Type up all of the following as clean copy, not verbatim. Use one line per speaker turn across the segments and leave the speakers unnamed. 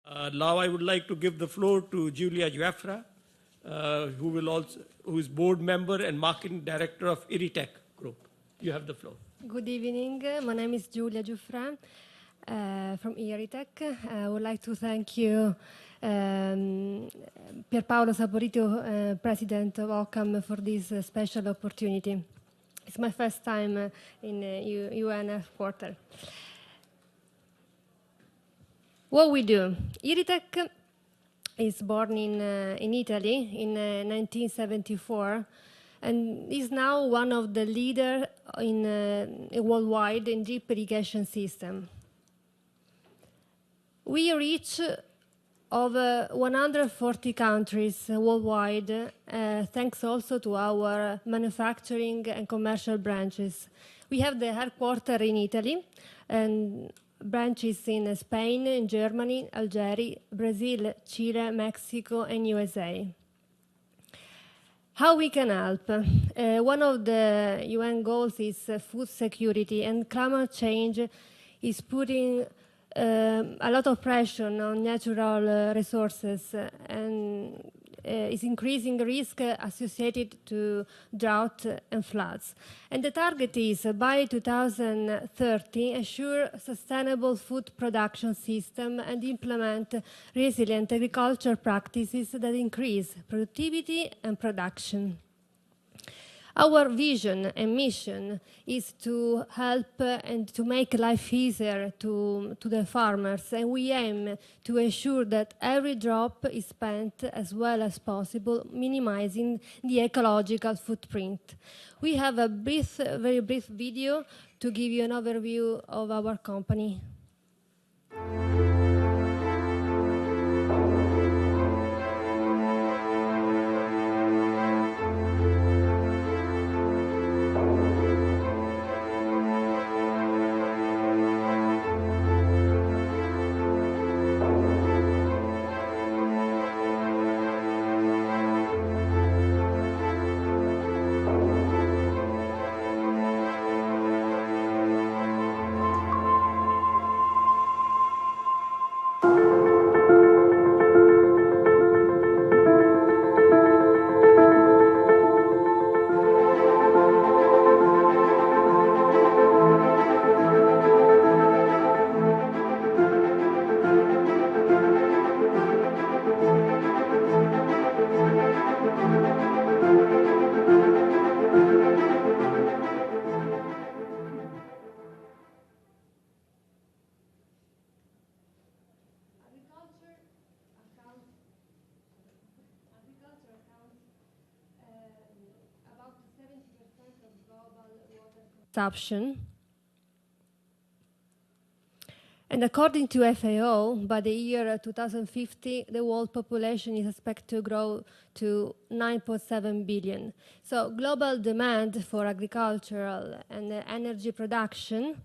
Now I would like to give the floor to Giulia Giuffrè, who is board member and marketing director of Irritec Group. You have the floor.
Good evening. My name is Giulia Giuffrè from Irritec. I would like to thank you, Pierpaolo Saporito, President of OCAM, for this special opportunity. It's my first time in UN headquarters. What we do? Irritec is born in Italy in 1974 and is now one of the leaders worldwide in drip irrigation system. We reach over 140 countries worldwide, thanks also to our manufacturing and commercial branches. We have the headquarters in Italy and branches in Spain, in Germany, Algeria, Brazil, Chile, Mexico, and USA. How we can help? One of the UN goals is food security, and climate change is putting a lot of pressure on natural resources and is increasing risk associated to drought and floods. And the target is by 2030 ensure sustainable food production system and implement resilient agriculture practices that increase productivity and production. Our vision and mission is to help and to make life easier to the farmers, and we aim to ensure that every drop is spent as well as possible, minimizing the ecological footprint. We have a very brief video to give you an overview of our company. Consumption. And according to FAO, by the year 2050, the world population is expected to grow to 9.7 billion. So global demand for agricultural and energy production,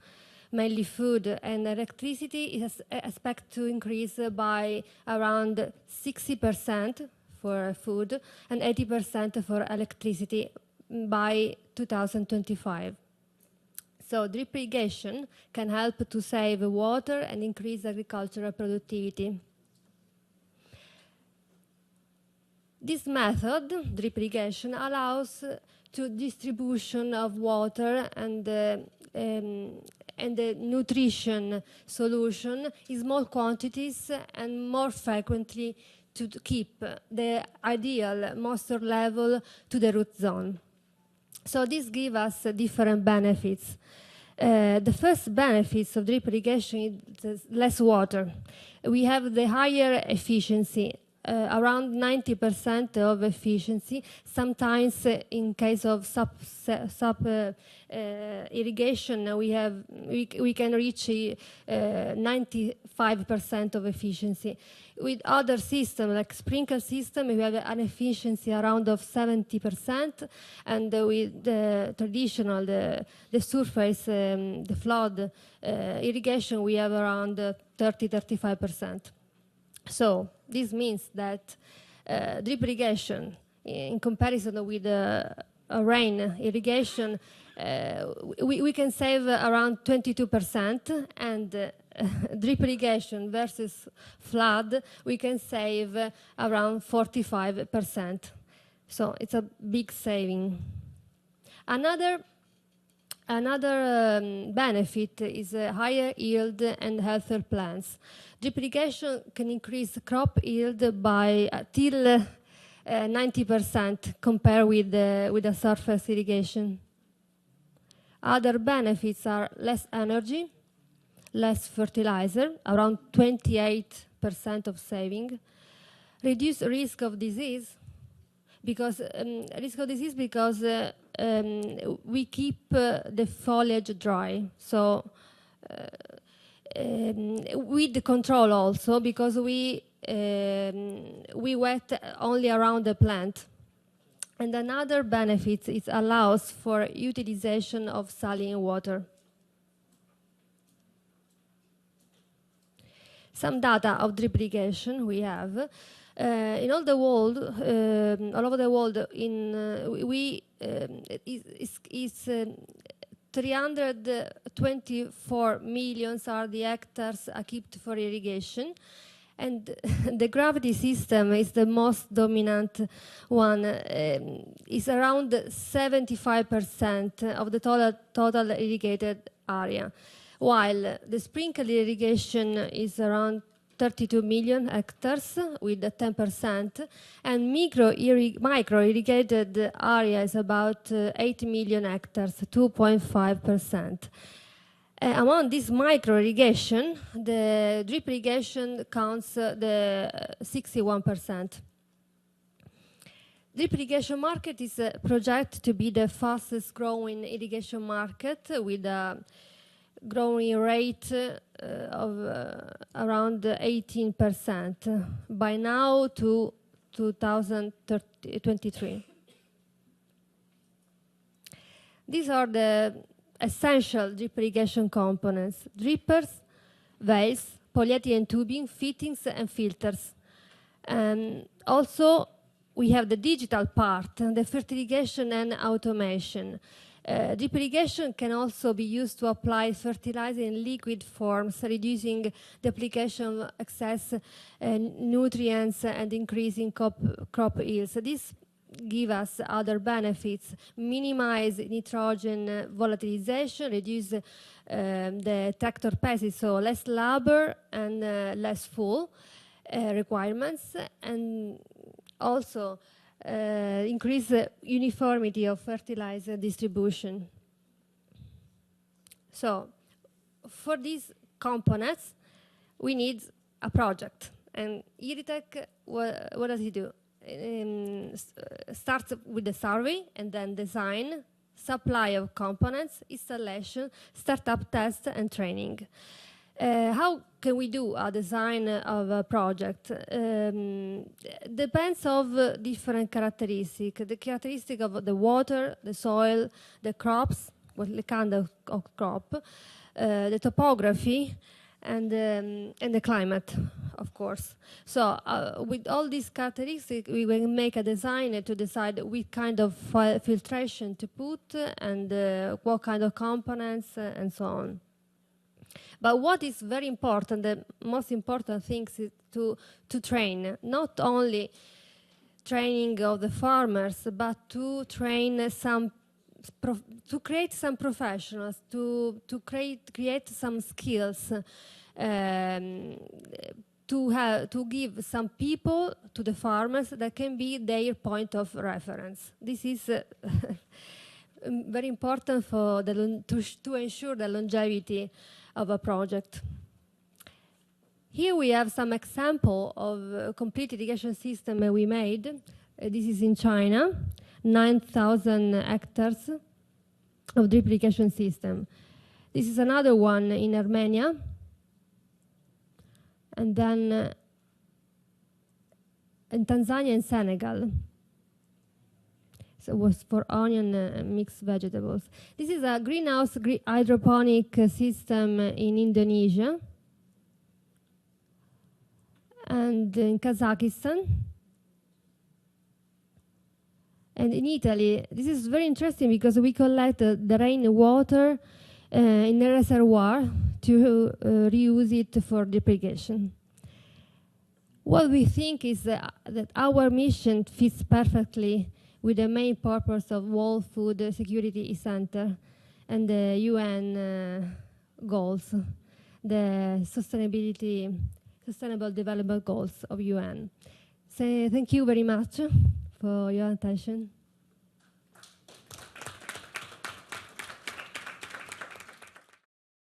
mainly food and electricity, is expected to increase by around 60% for food and 80% for electricity by 2025. So drip irrigation can help to save water and increase agricultural productivity. This method, drip irrigation, allows to distribution of water and the nutrition solution in small quantities and more frequently to keep the ideal moisture level to the root zone. So this gives us different benefits. The first benefits of drip irrigation is less water. We have the higher efficiency, around 90% of efficiency. Sometimes in case of irrigation, we can reach 95% of efficiency. With other systems, like sprinkler system, we have an efficiency around of 70%, and with the traditional, the surface, the flood irrigation, we have around 30-35%. So this means that drip irrigation, in comparison with rain irrigation, we can save around 22%, and drip irrigation versus flood, we can save around 45%. So it's a big saving. Another benefit is a higher yield and healthier plants. Drip irrigation can increase crop yield by till 90% compared with the surface irrigation. Other benefits are less energy, less fertilizer, around 28% of saving, reduce risk of disease because we keep the foliage dry. So weed control also because we wet only around the plant. And another benefit is allows for utilization of saline water. Some data of drip irrigation we have. In all the world, all over the world, 324 million are the hectares equipped for irrigation. And the gravity system is the most dominant one. It's around 75% of the total irrigated area, while the sprinkler irrigation is around 32 million hectares with 10%, and micro irrigated area is about 8 million hectares, 2.5%. Among this micro irrigation, the drip irrigation counts the 61%. Drip irrigation market is projected to be the fastest growing irrigation market with a growing rate of around 18% by now to 2023. These are the essential drip irrigation components: drippers, valves, polyethylene tubing, fittings, and filters. And also, we have the digital part, the fertigation and automation. Drip irrigation can also be used to apply fertilizer in liquid forms, reducing the application of excess nutrients and increasing crop yields. So this give us other benefits: minimize nitrogen volatilization, reduce the tractor passes, so less labor and less fuel requirements, and also increase the uniformity of fertilizer distribution. So for these components, we need a project. And Irritec, what does it do? Starts with the survey and then design, supply of components, installation, startup test, and training. How can we do a design of a project? Depends of different characteristics. The characteristic of the water, the soil, the crops, what kind of crop, the topography, and the climate, of course. So with all these characteristics, we will make a design to decide which kind of filtration to put and what kind of components and so on. But what is very important, the most important thing is to train, not only training of the farmers, but to train some, to create some professionals, to create some skills, to give some people to the farmers that can be their point of reference. This is very important for to ensure the longevity of a project. Here we have some example of a complete irrigation system we made. This is in China, 9,000 hectares of drip irrigation system. This is another one in Armenia. And then in Tanzania and Senegal. So it was for onion mixed vegetables. This is a greenhouse hydroponic system in Indonesia and in Kazakhstan. And in Italy, this is very interesting because we collect the rainwater in a reservoir to reuse it for irrigation. What we think is that our mission fits perfectly with the main purpose of World Food Security Center and the UN goals, the Sustainable Development Goals of UN. So thank you very much for your attention.